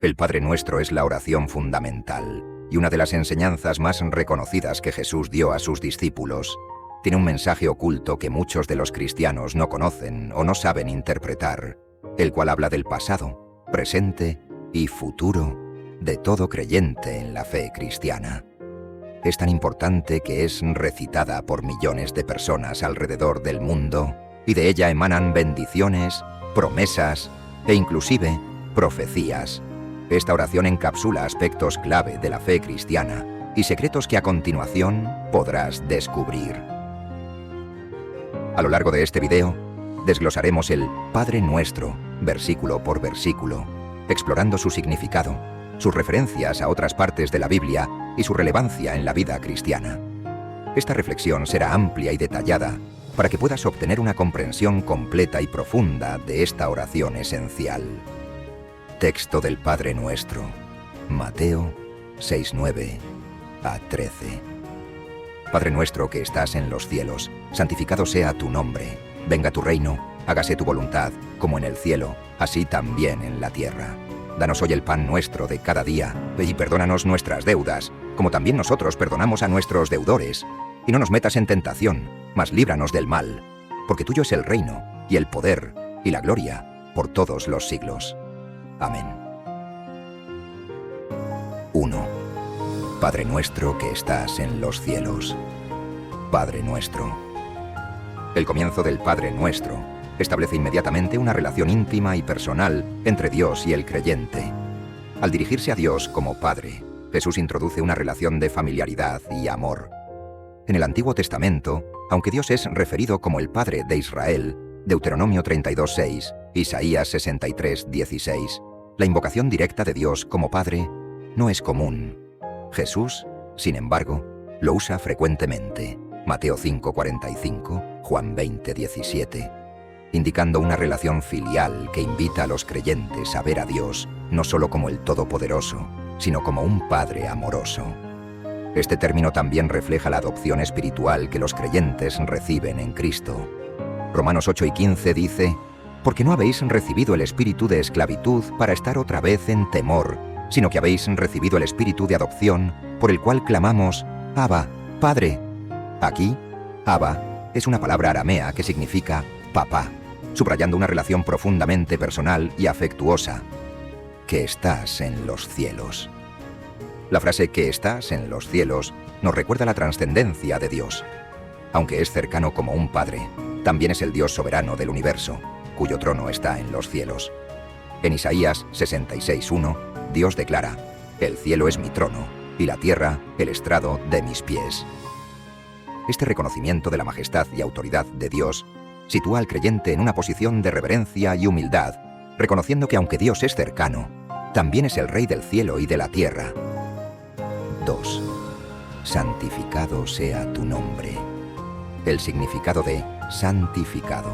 El Padre Nuestro es la oración fundamental y una de las enseñanzas más reconocidas que Jesús dio a sus discípulos. Tiene un mensaje oculto que muchos de los cristianos no conocen o no saben interpretar, el cual habla del pasado, presente y futuro de todo creyente en la fe cristiana. Es tan importante que es recitada por millones de personas alrededor del mundo y de ella emanan bendiciones, promesas e inclusive profecías. Esta oración encapsula aspectos clave de la fe cristiana y secretos que a continuación podrás descubrir. A lo largo de este video, desglosaremos el Padre Nuestro, versículo por versículo, explorando su significado, sus referencias a otras partes de la Biblia y su relevancia en la vida cristiana. Esta reflexión será amplia y detallada para que puedas obtener una comprensión completa y profunda de esta oración esencial. Texto del Padre Nuestro, Mateo 6:9 a 13. Padre nuestro que estás en los cielos, santificado sea tu nombre. Venga tu reino, hágase tu voluntad, como en el cielo, así también en la tierra. Danos hoy el pan nuestro de cada día, y perdónanos nuestras deudas, como también nosotros perdonamos a nuestros deudores. Y no nos metas en tentación, mas líbranos del mal, porque tuyo es el reino, y el poder, y la gloria, por todos los siglos. Amén. 1. Padre nuestro que estás en los cielos. Padre nuestro. El comienzo del Padre Nuestro establece inmediatamente una relación íntima y personal entre Dios y el creyente. Al dirigirse a Dios como Padre, Jesús introduce una relación de familiaridad y amor. En el Antiguo Testamento, aunque Dios es referido como el Padre de Israel, Deuteronomio 32:6, Isaías 63:16, la invocación directa de Dios como Padre no es común. Jesús, sin embargo, lo usa frecuentemente. Mateo 5:45, Juan 20:17. Indicando una relación filial que invita a los creyentes a ver a Dios no solo como el Todopoderoso, sino como un Padre amoroso. Este término también refleja la adopción espiritual que los creyentes reciben en Cristo. Romanos 8:15 dice: «Porque no habéis recibido el espíritu de esclavitud para estar otra vez en temor, sino que habéis recibido el espíritu de adopción, por el cual clamamos, Abba, Padre». Aquí, Abba es una palabra aramea que significa papá, subrayando una relación profundamente personal y afectuosa. Que estás en los cielos. La frase que estás en los cielos nos recuerda la trascendencia de Dios. Aunque es cercano como un padre, también es el Dios soberano del universo, cuyo trono está en los cielos. En Isaías 66:1, Dios declara: «El cielo es mi trono, y la tierra el estrado de mis pies». Este reconocimiento de la majestad y autoridad de Dios sitúa al creyente en una posición de reverencia y humildad, reconociendo que aunque Dios es cercano, también es el Rey del cielo y de la tierra. 2. Santificado sea tu nombre. El significado de santificado.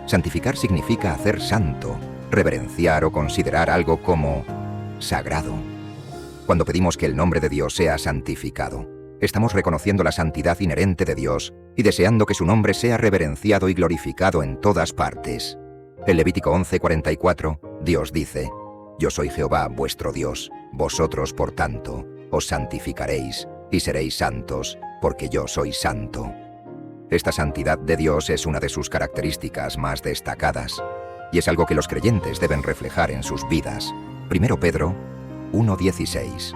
Santificar significa hacer santo, reverenciar o considerar algo como sagrado. Cuando pedimos que el nombre de Dios sea santificado, estamos reconociendo la santidad inherente de Dios y deseando que su nombre sea reverenciado y glorificado en todas partes. En Levítico 11:44, Dios dice: «Yo soy Jehová vuestro Dios, vosotros, por tanto, os santificaréis y seréis santos, porque yo soy santo». Esta santidad de Dios es una de sus características más destacadas, y es algo que los creyentes deben reflejar en sus vidas. 1 Pedro 1:16.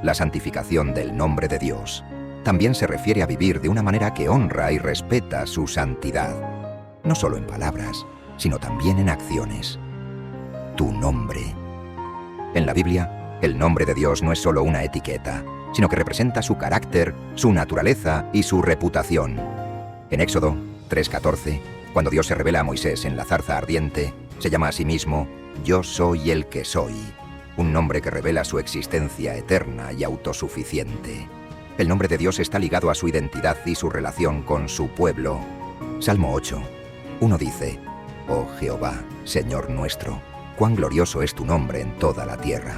La santificación del nombre de Dios también se refiere a vivir de una manera que honra y respeta su santidad, no solo en palabras, sino también en acciones. Tu nombre. En la Biblia, el nombre de Dios no es solo una etiqueta, sino que representa su carácter, su naturaleza y su reputación. En Éxodo 3:14, cuando Dios se revela a Moisés en la zarza ardiente, se llama a sí mismo Yo soy el que soy, un nombre que revela su existencia eterna y autosuficiente. El nombre de Dios está ligado a su identidad y su relación con su pueblo. Salmo 8:1 dice: «Oh Jehová, Señor nuestro, cuán glorioso es tu nombre en toda la tierra».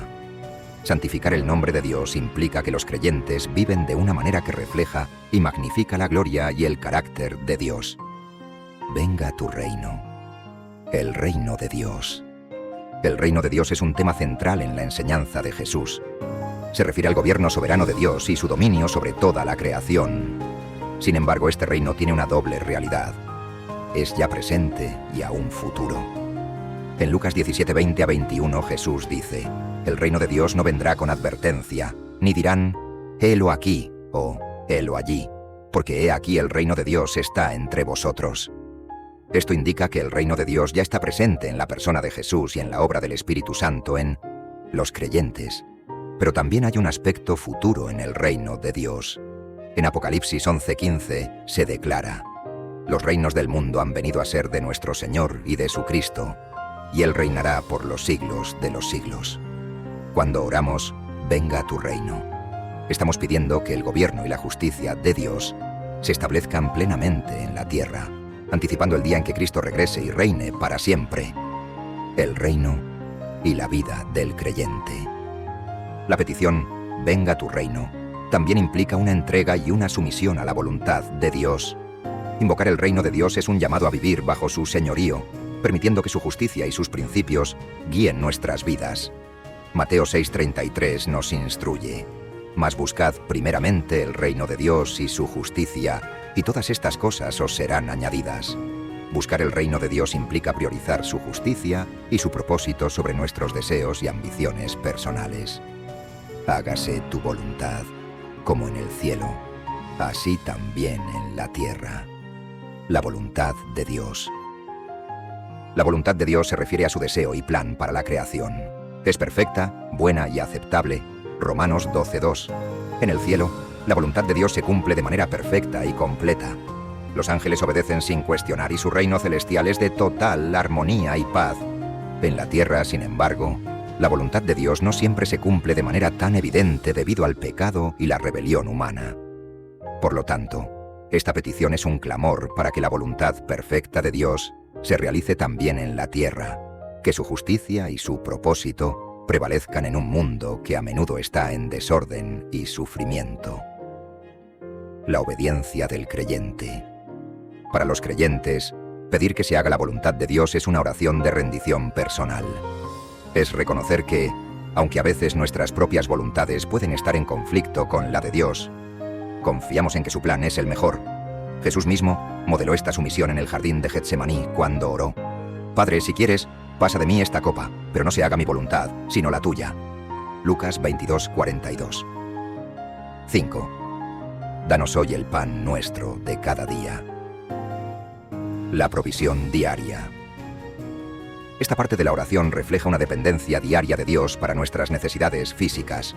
Santificar el nombre de Dios implica que los creyentes viven de una manera que refleja y magnifica la gloria y el carácter de Dios. Venga tu reino. El reino de Dios. El reino de Dios es un tema central en la enseñanza de Jesús. Se refiere al gobierno soberano de Dios y su dominio sobre toda la creación. Sin embargo, este reino tiene una doble realidad. Es ya presente y aún futuro. En Lucas 17:20-21 Jesús dice: el reino de Dios no vendrá con advertencia, ni dirán, helo aquí o helo allí, porque he aquí el reino de Dios está entre vosotros. Esto indica que el reino de Dios ya está presente en la persona de Jesús y en la obra del Espíritu Santo en los creyentes. Pero también hay un aspecto futuro en el reino de Dios. En Apocalipsis 11:15 se declara: los reinos del mundo han venido a ser de nuestro Señor y de su Cristo, y Él reinará por los siglos de los siglos. Cuando oramos, venga tu reino, estamos pidiendo que el gobierno y la justicia de Dios se establezcan plenamente en la tierra, anticipando el día en que Cristo regrese y reine para siempre, el reino y la vida del creyente. La petición, venga tu reino, también implica una entrega y una sumisión a la voluntad de Dios. Invocar el reino de Dios es un llamado a vivir bajo su señorío, permitiendo que su justicia y sus principios guíen nuestras vidas. Mateo 6:33 nos instruye: mas buscad primeramente el reino de Dios y su justicia, y todas estas cosas os serán añadidas. Buscar el reino de Dios implica priorizar su justicia y su propósito sobre nuestros deseos y ambiciones personales. Hágase tu voluntad, como en el cielo, así también en la tierra. La voluntad de Dios. La voluntad de Dios se refiere a su deseo y plan para la creación. Es perfecta, buena y aceptable. Romanos 12:2. En el cielo, la voluntad de Dios se cumple de manera perfecta y completa. Los ángeles obedecen sin cuestionar y su reino celestial es de total armonía y paz. En la tierra, sin embargo, la voluntad de Dios no siempre se cumple de manera tan evidente debido al pecado y la rebelión humana. Por lo tanto, esta petición es un clamor para que la voluntad perfecta de Dios se realice también en la tierra, que su justicia y su propósito prevalezcan en un mundo que a menudo está en desorden y sufrimiento. La obediencia del creyente. Para los creyentes, pedir que se haga la voluntad de Dios es una oración de rendición personal. Es reconocer que, aunque a veces nuestras propias voluntades pueden estar en conflicto con la de Dios, confiamos en que su plan es el mejor. Jesús mismo modeló esta sumisión en el jardín de Getsemaní cuando oró: Padre, si quieres, pasa de mí esta copa, pero no se haga mi voluntad, sino la tuya. Lucas 22:42. 5. Danos hoy el pan nuestro de cada día. La provisión diaria. Esta parte de la oración refleja una dependencia diaria de Dios para nuestras necesidades físicas.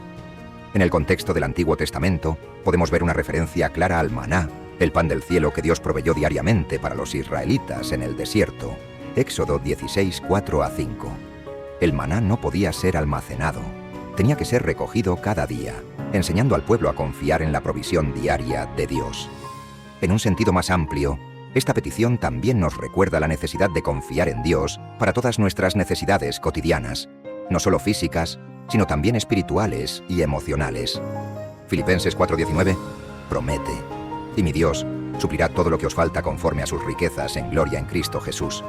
En el contexto del Antiguo Testamento, podemos ver una referencia clara al maná, el pan del cielo que Dios proveyó diariamente para los israelitas en el desierto. Éxodo 16:4-5. El maná no podía ser almacenado, tenía que ser recogido cada día, enseñando al pueblo a confiar en la provisión diaria de Dios. En un sentido más amplio, esta petición también nos recuerda la necesidad de confiar en Dios para todas nuestras necesidades cotidianas, no solo físicas, sino también espirituales y emocionales. Filipenses 4:19 promete: y mi Dios suplirá todo lo que os falta conforme a sus riquezas en gloria en Cristo Jesús.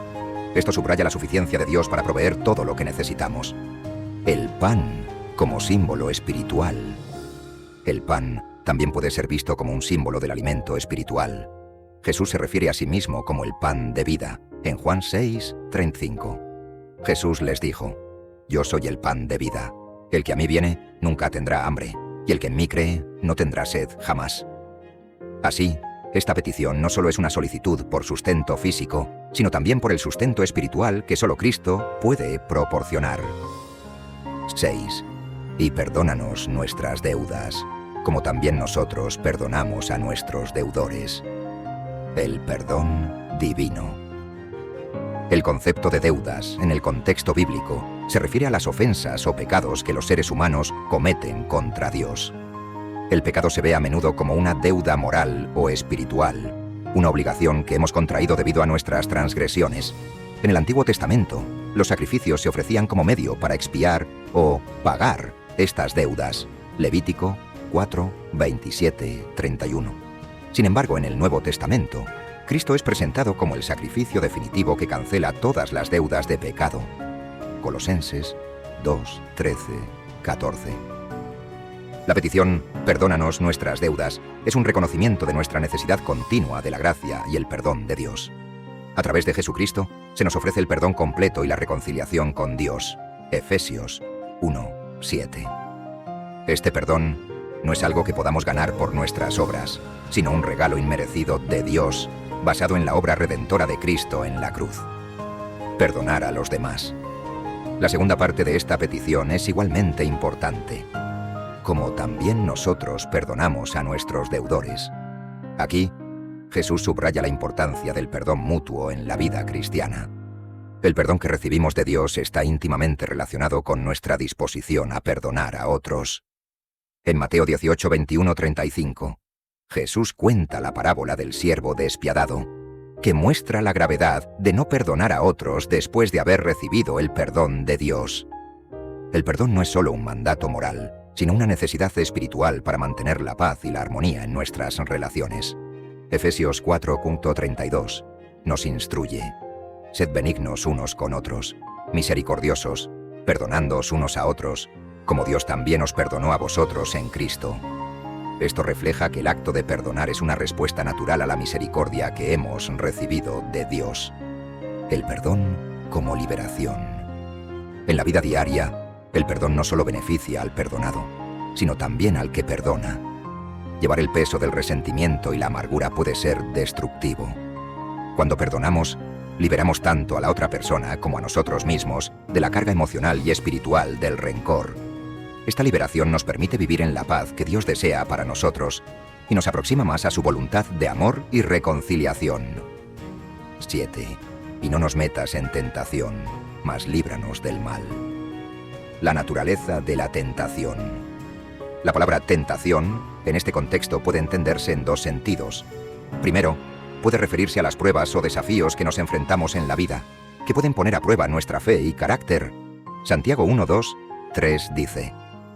Esto subraya la suficiencia de Dios para proveer todo lo que necesitamos. El pan como símbolo espiritual. El pan también puede ser visto como un símbolo del alimento espiritual. Jesús se refiere a sí mismo como el pan de vida, en Juan 6:35. Jesús les dijo: yo soy el pan de vida. El que a mí viene nunca tendrá hambre, y el que en mí cree no tendrá sed jamás. Así, esta petición no solo es una solicitud por sustento físico, sino también por el sustento espiritual que solo Cristo puede proporcionar. 6. Y perdónanos nuestras deudas, como también nosotros perdonamos a nuestros deudores. El perdón divino. El concepto de deudas, en el contexto bíblico, se refiere a las ofensas o pecados que los seres humanos cometen contra Dios. El pecado se ve a menudo como una deuda moral o espiritual, una obligación que hemos contraído debido a nuestras transgresiones. En el Antiguo Testamento, los sacrificios se ofrecían como medio para expiar o pagar estas deudas. Levítico 4:27-31. Sin embargo, en el Nuevo Testamento, Cristo es presentado como el sacrificio definitivo que cancela todas las deudas de pecado. Colosenses 2, 13, 14. La petición «Perdónanos nuestras deudas» es un reconocimiento de nuestra necesidad continua de la gracia y el perdón de Dios. A través de Jesucristo se nos ofrece el perdón completo y la reconciliación con Dios. Efesios 1, 7. Este perdón no es algo que podamos ganar por nuestras obras, sino un regalo inmerecido de Dios, basado en la obra redentora de Cristo en la cruz. Perdonar a los demás. La segunda parte de esta petición es igualmente importante. Como también nosotros perdonamos a nuestros deudores. Aquí, Jesús subraya la importancia del perdón mutuo en la vida cristiana. El perdón que recibimos de Dios está íntimamente relacionado con nuestra disposición a perdonar a otros. En Mateo 18, 21, 35, Jesús cuenta la parábola del siervo despiadado, que muestra la gravedad de no perdonar a otros después de haber recibido el perdón de Dios. El perdón no es solo un mandato moral, sino una necesidad espiritual para mantener la paz y la armonía en nuestras relaciones. Efesios 4.32 nos instruye: sed benignos unos con otros, misericordiosos, perdonándoos unos a otros, como Dios también os perdonó a vosotros en Cristo. Esto refleja que el acto de perdonar es una respuesta natural a la misericordia que hemos recibido de Dios. El perdón como liberación. En la vida diaria, el perdón no solo beneficia al perdonado, sino también al que perdona. Llevar el peso del resentimiento y la amargura puede ser destructivo. Cuando perdonamos, liberamos tanto a la otra persona como a nosotros mismos de la carga emocional y espiritual del rencor. Esta liberación nos permite vivir en la paz que Dios desea para nosotros y nos aproxima más a su voluntad de amor y reconciliación. 7. Y no nos metas en tentación, mas líbranos del mal. La naturaleza de la tentación. La palabra tentación, en este contexto, puede entenderse en dos sentidos. Primero, puede referirse a las pruebas o desafíos que nos enfrentamos en la vida, que pueden poner a prueba nuestra fe y carácter. Santiago 1, 2, 3 dice: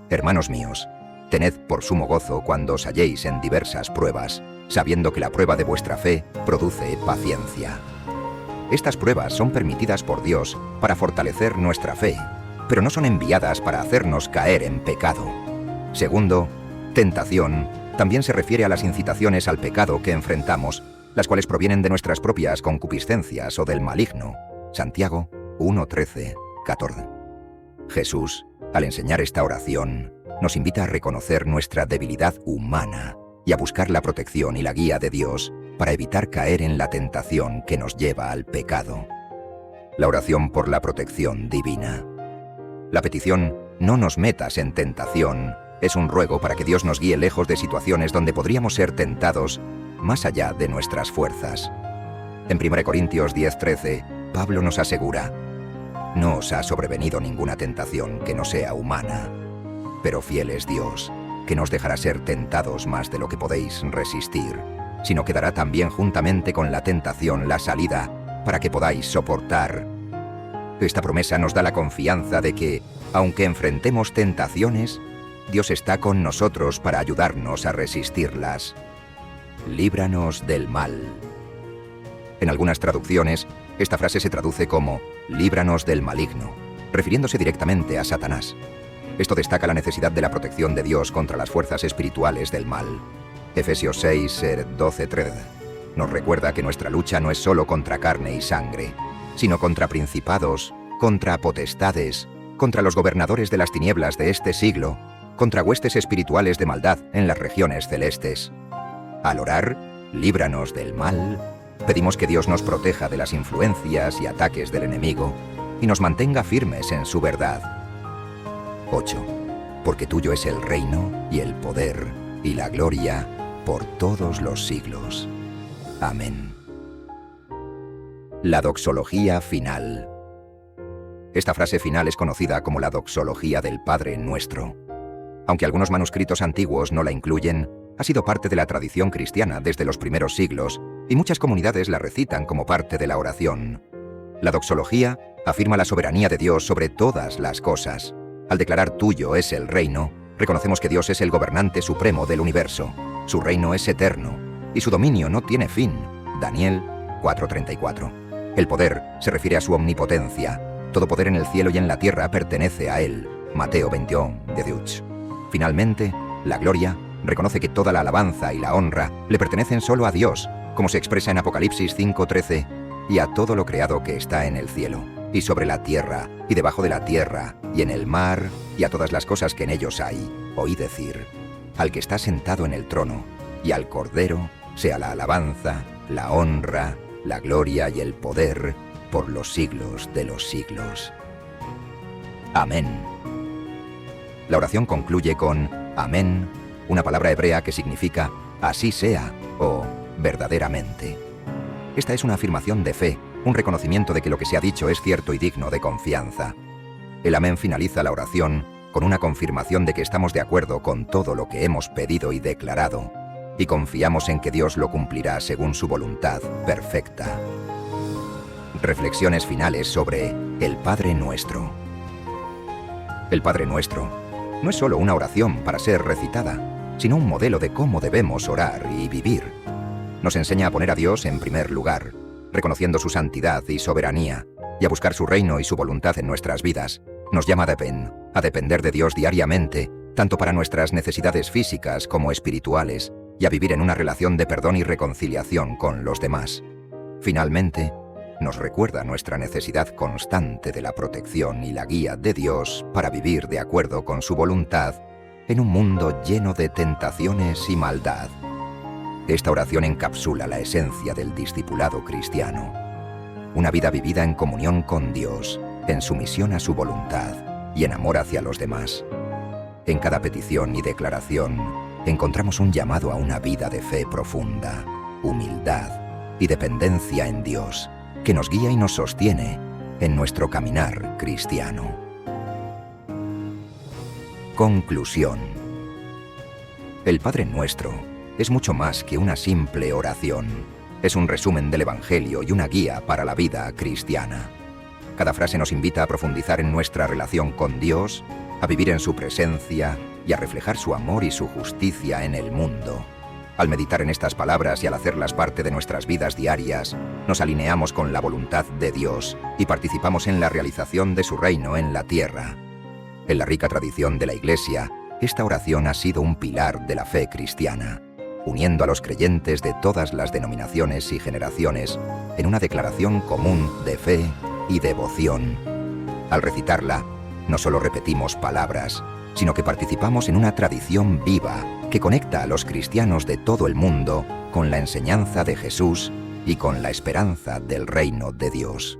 Hermanos míos, tened por sumo gozo cuando os halléis en diversas pruebas, sabiendo que la prueba de vuestra fe produce paciencia. Estas pruebas son permitidas por Dios para fortalecer nuestra fe, pero no son enviadas para hacernos caer en pecado. Segundo, tentación también se refiere a las incitaciones al pecado que enfrentamos, las cuales provienen de nuestras propias concupiscencias o del maligno. Santiago 1, 13, 14. Jesús, al enseñar esta oración, nos invita a reconocer nuestra debilidad humana y a buscar la protección y la guía de Dios para evitar caer en la tentación que nos lleva al pecado. La oración por la protección divina. La petición «no nos metas en tentación» es un ruego para que Dios nos guíe lejos de situaciones donde podríamos ser tentados más allá de nuestras fuerzas. En 1 Corintios 10:13, Pablo nos asegura: «No os ha sobrevenido ninguna tentación que no sea humana, pero fiel es Dios, que no os dejará ser tentados más de lo que podéis resistir, sino que dará también juntamente con la tentación la salida para que podáis soportar». Esta promesa nos da la confianza de que, aunque enfrentemos tentaciones, Dios está con nosotros para ayudarnos a resistirlas. Líbranos del mal. En algunas traducciones, esta frase se traduce como «líbranos del maligno», refiriéndose directamente a Satanás. Esto destaca la necesidad de la protección de Dios contra las fuerzas espirituales del mal. Efesios 6, 12, 13 nos recuerda que nuestra lucha no es solo contra carne y sangre, sino contra principados, contra potestades, contra los gobernadores de las tinieblas de este siglo, contra huestes espirituales de maldad en las regiones celestes. Al orar, líbranos del mal, pedimos que Dios nos proteja de las influencias y ataques del enemigo y nos mantenga firmes en su verdad. 8. Porque tuyo es el reino y el poder y la gloria por todos los siglos. Amén. La doxología final. Esta frase final es conocida como la doxología del Padre Nuestro. Aunque algunos manuscritos antiguos no la incluyen, ha sido parte de la tradición cristiana desde los primeros siglos y muchas comunidades la recitan como parte de la oración. La doxología afirma la soberanía de Dios sobre todas las cosas. Al declarar tuyo es el reino, reconocemos que Dios es el gobernante supremo del universo. Su reino es eterno y su dominio no tiene fin. Daniel 4:34. El poder se refiere a su omnipotencia. Todo poder en el cielo y en la tierra pertenece a Él. Mateo 21, de Deutsch. Finalmente, la gloria reconoce que toda la alabanza y la honra le pertenecen solo a Dios, como se expresa en Apocalipsis 5:13, y a todo lo creado que está en el cielo, y sobre la tierra, y debajo de la tierra, y en el mar, y a todas las cosas que en ellos hay. Oí decir, al que está sentado en el trono, y al Cordero, sea la alabanza, la honra, la gloria y el poder, por los siglos de los siglos. Amén. La oración concluye con amén, una palabra hebrea que significa así sea o verdaderamente. Esta es una afirmación de fe, un reconocimiento de que lo que se ha dicho es cierto y digno de confianza. El amén finaliza la oración con una confirmación de que estamos de acuerdo con todo lo que hemos pedido y declarado, y confiamos en que Dios lo cumplirá según su voluntad perfecta. Reflexiones finales sobre el Padre Nuestro. El Padre Nuestro no es solo una oración para ser recitada, sino un modelo de cómo debemos orar y vivir. Nos enseña a poner a Dios en primer lugar, reconociendo su santidad y soberanía, y a buscar su reino y su voluntad en nuestras vidas. Nos llama a depender de Dios diariamente, tanto para nuestras necesidades físicas como espirituales, y a vivir en una relación de perdón y reconciliación con los demás. Finalmente, nos recuerda nuestra necesidad constante de la protección y la guía de Dios para vivir de acuerdo con su voluntad en un mundo lleno de tentaciones y maldad. Esta oración encapsula la esencia del discipulado cristiano. Una vida vivida en comunión con Dios, en sumisión a su voluntad y en amor hacia los demás. En cada petición y declaración encontramos un llamado a una vida de fe profunda, humildad y dependencia en Dios, que nos guía y nos sostiene en nuestro caminar cristiano. Conclusión. El Padre Nuestro es mucho más que una simple oración. Es un resumen del Evangelio y una guía para la vida cristiana. Cada frase nos invita a profundizar en nuestra relación con Dios, a vivir en su presencia y a reflejar su amor y su justicia en el mundo. Al meditar en estas palabras y al hacerlas parte de nuestras vidas diarias, nos alineamos con la voluntad de Dios y participamos en la realización de su reino en la tierra. En la rica tradición de la Iglesia, esta oración ha sido un pilar de la fe cristiana, uniendo a los creyentes de todas las denominaciones y generaciones en una declaración común de fe y devoción. Al recitarla, no solo repetimos palabras, sino que participamos en una tradición viva que conecta a los cristianos de todo el mundo con la enseñanza de Jesús y con la esperanza del reino de Dios.